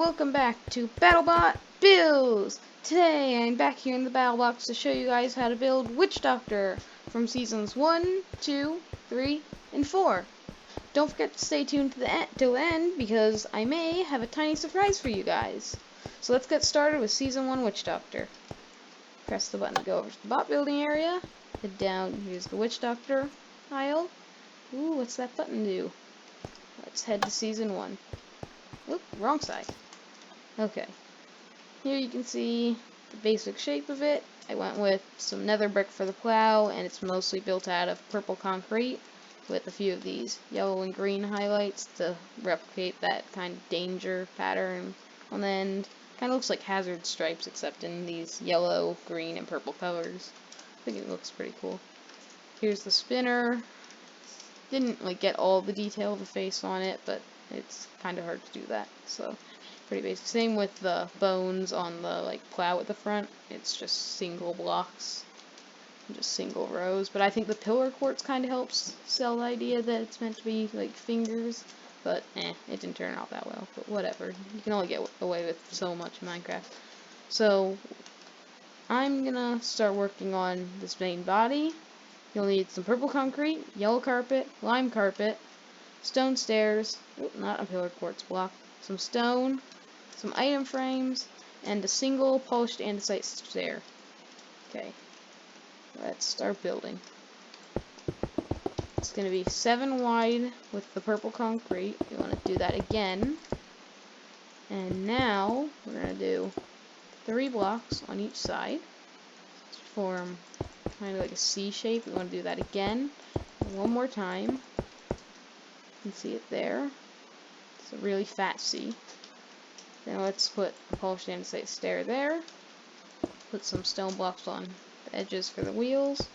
welcome back to BattleBotBuilds! Today I'm back here in the BattleBots to show you guys how to build Witch Doctor from Seasons 1, 2, 3, and 4. Don't forget to stay tuned to till the end because I may have a tiny surprise for you guys. So let's get started with Season 1 Witch Doctor. Press the button to go over to the bot building area. Head down, here's the Witch Doctor aisle. Ooh, what's that button do? Let's head to Season 1. Oop, wrong side. Okay. Here you can see the basic shape of it. I went with some nether brick for the plow, and it's mostly built out of purple concrete with a few of these yellow and green highlights to replicate that kind of danger pattern on the end. Kind of looks like hazard stripes, except in these yellow, green, and purple colors. I think it looks pretty cool. Here's the spinner. Didn't get all the detail of the face on it, but it's kind of hard to do that, so pretty basic. Same with the bones on the plow at the front. It's just single blocks, just single rows. But I think the pillar quartz kind of helps sell the idea that it's meant to be like fingers. But it didn't turn out that well. But whatever. You can only get away with so much in Minecraft. So I'm gonna start working on this main body. You'll need some purple concrete, yellow carpet, lime carpet, stone stairs, not a pillar quartz block, some stone, some item frames, and a single polished andesite stair. Okay, let's start building. It's going to be 7 wide with the purple concrete. You want to do that again. And now we're going to do 3 blocks on each side to form kind of like a C shape. We want to do that again. And one more time. You can see it there. It's a really fat C. Then let's put a polished andesite stair there. Put some stone blocks on the edges for the wheels.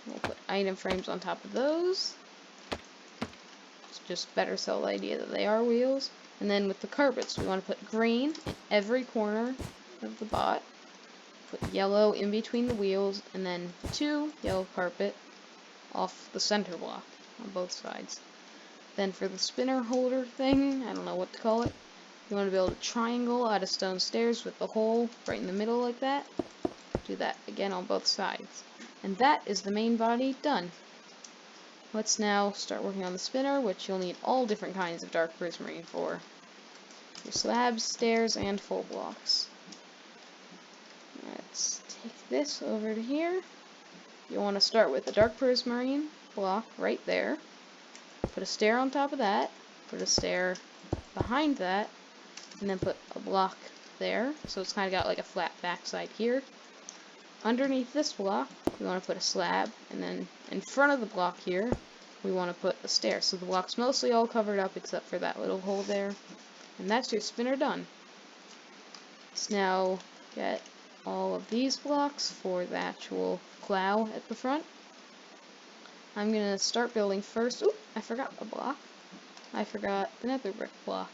We'll put item frames on top of those. It's just better sell the idea that they are wheels. And then with the carpets, we want to put green in every corner of the bot. Put yellow in between the wheels, and then 2 yellow carpet off the center block on both sides. Then for the spinner holder thing, I don't know what to call it, you want to build a triangle out of stone stairs with the hole right in the middle like that. Do that again on both sides. And that is the main body done. Let's now start working on the spinner, which you'll need all different kinds of dark prismarine for. Your slabs, stairs, and full blocks. Let's take this over to here. You'll want to start with a dark prismarine block right there. Put a stair on top of that. Put a stair behind that. And then put a block there. So it's kind of got like a flat backside here. Underneath this block, we want to put a slab. And then in front of the block here, we want to put a stair. So the block's mostly all covered up except for that little hole there. And that's your spinner done. Let's now get all of these blocks for the actual plow at the front. I'm going to start building first. Oop, I forgot a block. I forgot the nether brick block.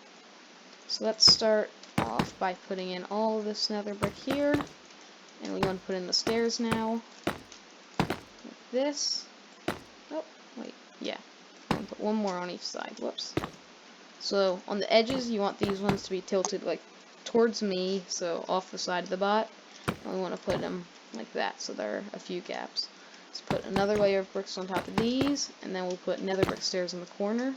So let's start off by putting in all of this nether brick here. And we want to put in the stairs now. Like this. Oh, wait, yeah. I'm going to put one more on each side. Whoops. So on the edges, you want these ones to be tilted towards me, so off the side of the bot. And we want to put them like that, so there are a few gaps. Let's put another layer of bricks on top of these, and then we'll put nether brick stairs in the corner.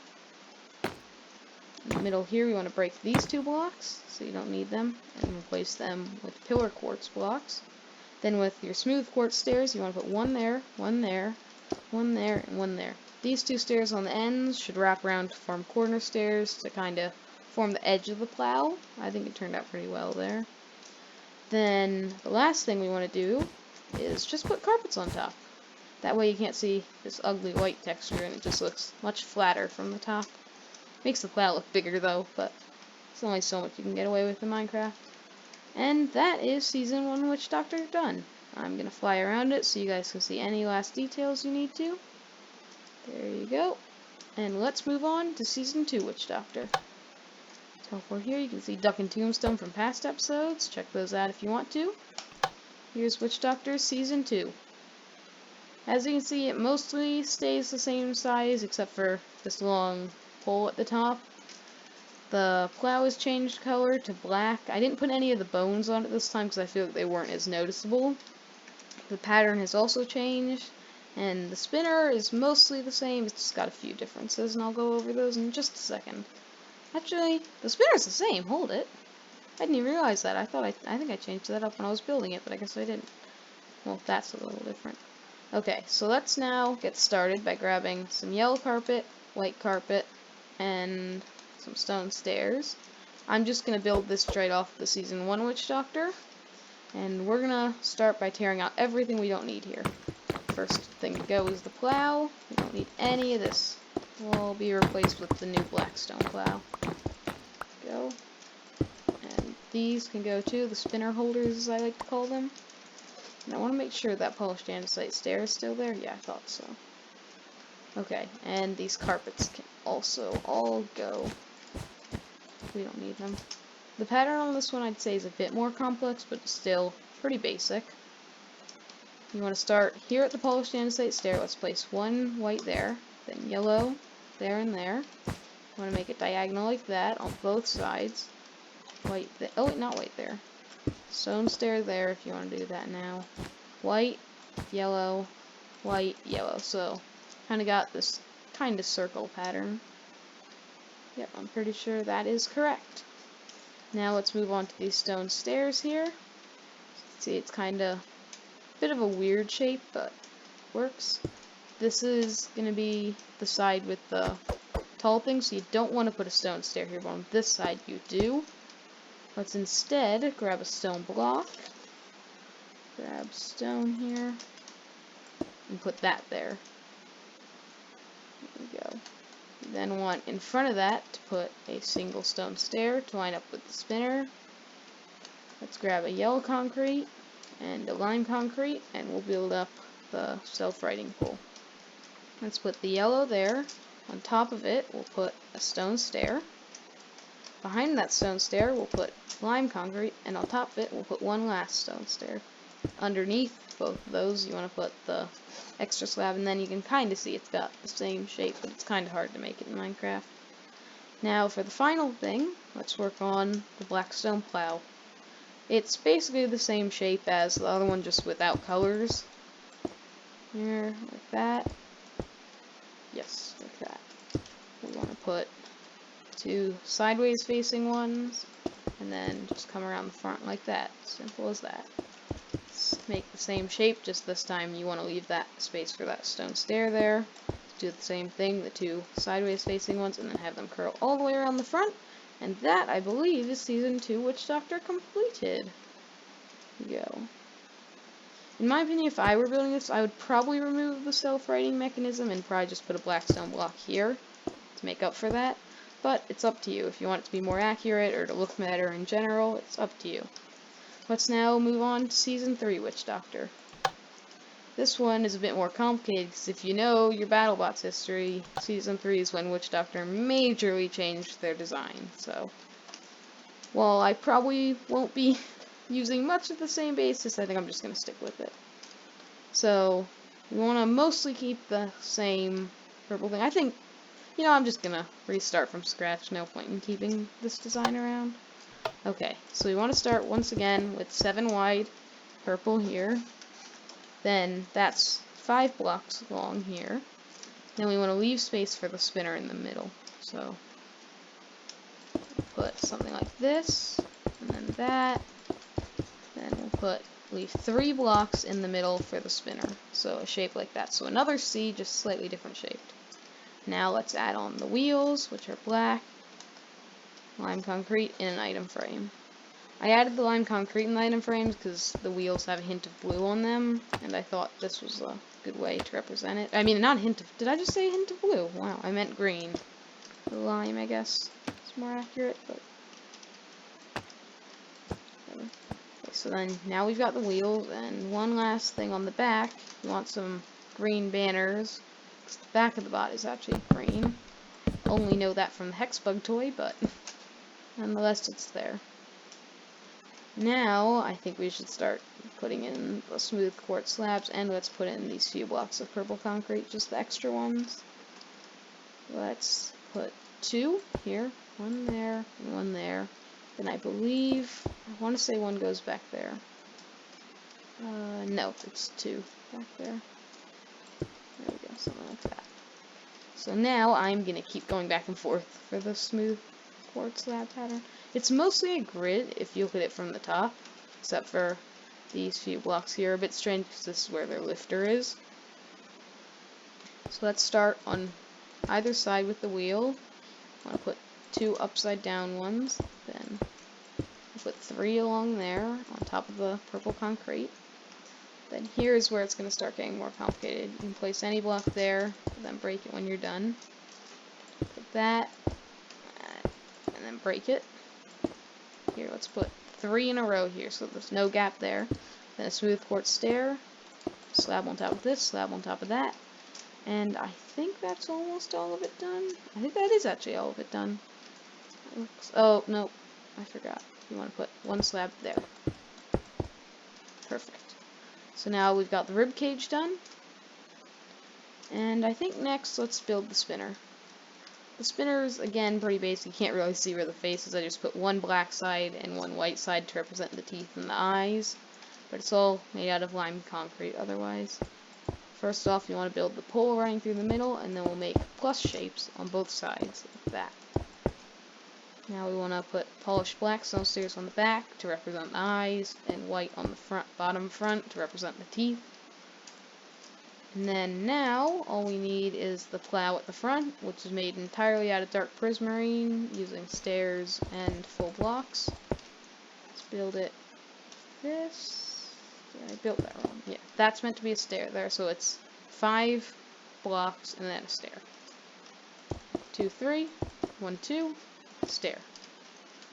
In the middle here, we want to break these 2 blocks, so you don't need them, and replace them with pillar quartz blocks. Then with your smooth quartz stairs, you want to put one there, one there, one there, and one there. These 2 stairs on the ends should wrap around to form corner stairs to kind of form the edge of the plow. I think it turned out pretty well there. Then the last thing we want to do is just put carpets on top. That way you can't see this ugly white texture and it just looks much flatter from the top. Makes the plow look bigger though, but there's only so much you can get away with in Minecraft. And that is Season 1 Witch Doctor done. I'm going to fly around it so you guys can see any last details you need to. There you go. And let's move on to Season 2 Witch Doctor. So for here you can see Duck and Tombstone from past episodes. Check those out if you want to. Here's Witch Doctor Season 2. As you can see, it mostly stays the same size except for this long pole at the top. The plow has changed color to black. I didn't put any of the bones on it this time because I feel like they weren't as noticeable. The pattern has also changed, and the spinner is mostly the same. It's just got a few differences, and I'll go over those in just a second. Actually, the spinner's the same. Hold it. I didn't even realize that. I think I changed that up when I was building it, but I guess I didn't. Well, that's a little different. Okay, so let's now get started by grabbing some yellow carpet, white carpet, and some stone stairs. I'm just going to build this straight off the Season 1 Witch Doctor, and we're going to start by tearing out everything we don't need here. First thing to go is the plow. We don't need any of this. Will be replaced with the new blackstone plow. Go. And these can go too, the spinner holders as I like to call them. And I want to make sure that polished andesite stair is still there. Yeah, I thought so. Okay, and these carpets can also all go. We don't need them. The pattern on this one I'd say is a bit more complex, but still pretty basic. You want to start here at the polished andesite stair. Let's place one white there, then yellow there and there. You want to make it diagonal like that on both sides. White there. Oh, wait, not white there. Stone stair there if you want to do that now. White, yellow, white, yellow. So, kind of got this kind of circle pattern. Yep, I'm pretty sure that is correct. Now let's move on to these stone stairs here. See, it's kind of a bit of a weird shape, but works. This is going to be the side with the tall thing, so you don't want to put a stone stair here, but on this side you do. Let's instead grab a stone block, grab stone here, and put that there. There we go. You then want in front of that to put a single stone stair to line up with the spinner. Let's grab a yellow concrete and a lime concrete, and we'll build up the self-righting pole. Let's put the yellow there. On top of it, we'll put a stone stair. Behind that stone stair, we'll put lime concrete, and on top of it, we'll put one last stone stair. Underneath both of those, you want to put the extra slab, and then you can kind of see it's got the same shape, but it's kind of hard to make it in Minecraft. Now, for the final thing, let's work on the blackstone plow. It's basically the same shape as the other one, just without colors. Here, like that. Yes, like that. We want to put two sideways facing ones, and then just come around the front like that. Simple as that. Let's make the same shape, just this time you want to leave that space for that stone stair there. Do the same thing, the two sideways facing ones, and then have them curl all the way around the front. And that, I believe, is Season 2 Witch Doctor completed. Here we go. In my opinion, if I were building this, I would probably remove the self-righting mechanism and probably just put a blackstone block here to make up for that. But it's up to you. If you want it to be more accurate or to look better in general, it's up to you. Let's now move on to Season 3 Witch Doctor. This one is a bit more complicated because if you know your BattleBots history, Season 3 is when Witch Doctor majorly changed their design. So, while I probably won't be using much of the same basis, I think I'm just going to stick with it. So, we want to mostly keep the same purple thing. I think, you know, I'm just going to restart from scratch. No point in keeping this design around. Okay, so we want to start once again with 7 wide purple here. Then that's 5 blocks long here. Then we want to leave space for the spinner in the middle. So we'll put something like this, and then that. Then we'll leave 3 blocks in the middle for the spinner. So a shape like that. So another C, just slightly different shaped. Now let's add on the wheels, which are black, lime concrete, in an item frame. I added the lime concrete in the item frames because the wheels have a hint of blue on them, and I thought this was a good way to represent it. I mean, not a hint of, did I just say a hint of blue? Wow, I meant green. The lime, I guess, is more accurate, but... Okay, so then, now we've got the wheels, and one last thing on the back, we want some green banners, because the back of the bot is actually green. Only know that from the Hexbug toy, but nonetheless, it's there. Now, I think we should start putting in the smooth quartz slabs, and let's put in these few blocks of purple concrete, just the extra ones. Let's put 2 here, one there, and one there. Then I believe, I want to say one goes back there. No, it's two back there. There we go, something like that. So now I'm going to keep going back and forth for the smooth quartz slab pattern. It's mostly a grid if you look at it from the top, except for these few blocks here are a bit strange because this is where their lifter is. So let's start on either side with the wheel. I want to put 2 upside down ones, then I'll put 3 along there on top of the purple concrete. Then here's where it's going to start getting more complicated. You can place any block there, then break it when you're done. Put that, and then break it. Here, let's put 3 in a row here, so there's no gap there. Then a smooth quartz stair, slab on top of this, slab on top of that. And I think that's almost all of it done. I think that is actually all of it done. Oh, no, I forgot. You want to put 1 slab there. Perfect. So now we've got the rib cage done. And I think next, let's build the spinner. The spinner is, again, pretty basic. You can't really see where the face is. I just put 1 black side and 1 white side to represent the teeth and the eyes. But it's all made out of lime concrete otherwise. First off, you want to build the pole running through the middle, and then we'll make plus shapes on both sides, like that. Now we want to put polished black stone stairs on the back to represent the eyes, and white on the bottom front to represent the teeth. And then now, all we need is the plow at the front, which is made entirely out of dark prismarine, using stairs and full blocks. Let's build it this. I built that wrong. Yeah, that's meant to be a stair there, so it's 5 blocks and then a stair. 2, 3, 1, 2, stair.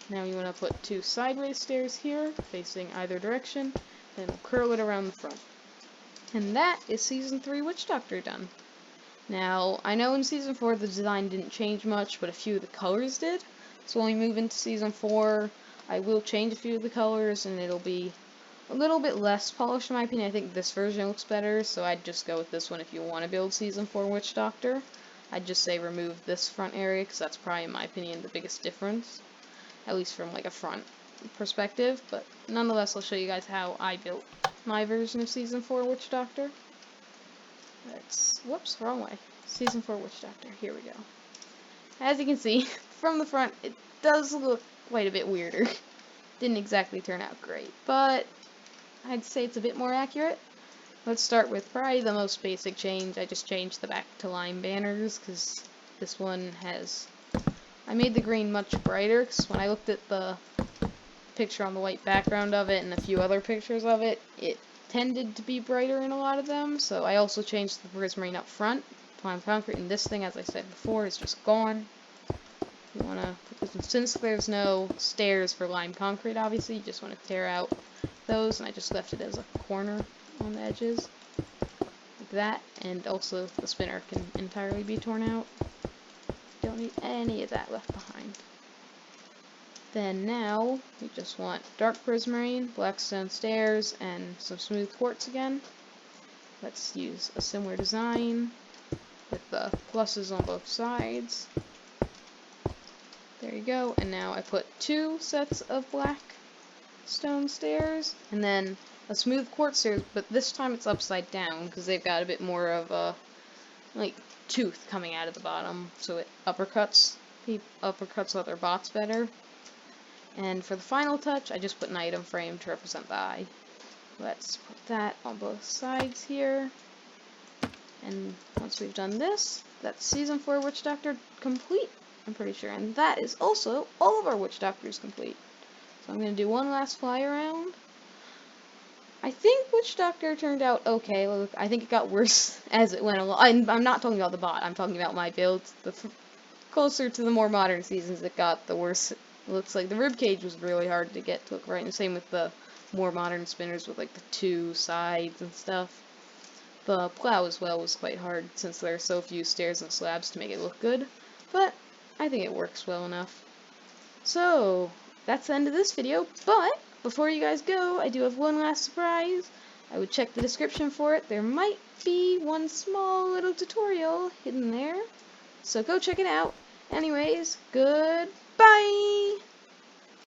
Now you want to put 2 sideways stairs here, facing either direction, then we'll curl it around the front. And that is Season 3 Witch Doctor done. Now, I know in Season 4 the design didn't change much, but a few of the colors did. So when we move into Season 4, I will change a few of the colors, and it'll be a little bit less polished in my opinion. I think this version looks better, so I'd just go with this one if you want to build Season 4 Witch Doctor. I'd just say remove this front area, because that's probably, in my opinion, the biggest difference. At least from, like, a front perspective. But nonetheless, I'll show you guys how I built my version of Season 4 Witch Doctor. Whoops, wrong way. Season 4 Witch Doctor. Here we go. As you can see, from the front, it does look quite a bit weirder. Didn't exactly turn out great, but I'd say it's a bit more accurate. Let's start with probably the most basic change. I just changed the back to lime banners, because this one has... I made the green much brighter, because when I looked at the picture on the white background of it and a few other pictures of it, it tended to be brighter in a lot of them, so I also changed the prismarine up front. Lime concrete, and this thing, as I said before, is just gone. You want to, since there's no stairs for lime concrete, obviously, you just want to tear out those, and I just left it as a corner on the edges, like that, and also the spinner can entirely be torn out. Don't need any of that left behind. Then now, we just want dark prismarine, black stone stairs, and some smooth quartz again. Let's use a similar design with the pluses on both sides. There you go, and now I put 2 sets of black stone stairs, and then a smooth quartz stairs, but this time it's upside down, because they've got a bit more of a, like, tooth coming out of the bottom, so it uppercuts other bots better. And for the final touch, I just put an item frame to represent the eye. Let's put that on both sides here. And once we've done this, that's Season 4 Witch Doctor complete, I'm pretty sure. And that is also all of our Witch Doctors complete. So I'm going to do one last fly around. I think Witch Doctor turned out okay. Look, I think it got worse as it went along. I'm not talking about the bot, I'm talking about my builds. The closer to the more modern seasons it got, the worse it looks like. The ribcage was really hard to get to look right, and same with the more modern spinners with like the 2 sides and stuff. The plow as well was quite hard since there are so few stairs and slabs to make it look good, but I think it works well enough. So, that's the end of this video, but before you guys go, I do have one last surprise. I would check the description for it. There might be one small little tutorial hidden there, so go check it out. Anyways, goodbye!